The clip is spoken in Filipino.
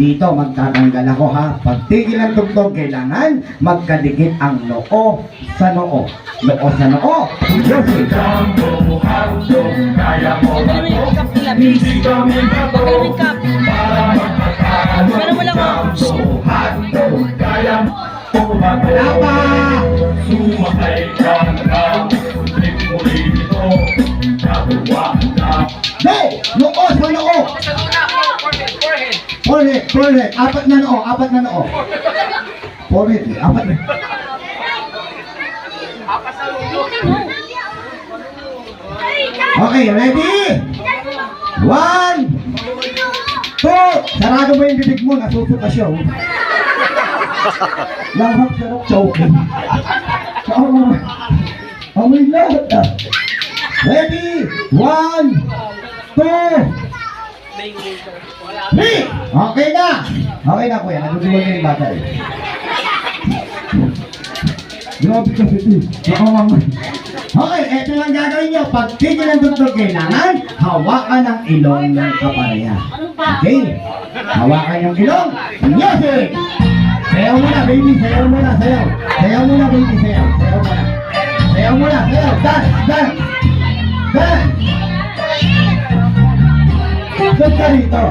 Dito magtatanggal ako ha. Pagtigil ang tugtog, kailangan magkadikit ang noo sa noo. Noo sa noo. Music. Pero wala ko. Wala pa. Go! Noo sa noo. Forehead. Apat na noo. Forehead, apat na. Okay, ready? 1, 2. Sarado mo yung bibig mo, nasusuka siya. Lahap sarap choking. Amoy lahat ah. Ready? 1, 2, 3. Okay na kuya, nagugulan na yung bata eh. Grabe kasi ito. Okay, eto lang gagawin nyo. Pag tigil ang tugtog, kailangan hawakan ang ilong ng kapareha. Okay? Hawakan yung ilong. Music! Sayaw muna, baby. Sayaw muna, baby. Sayaw muna. Dance. Dance ka rito.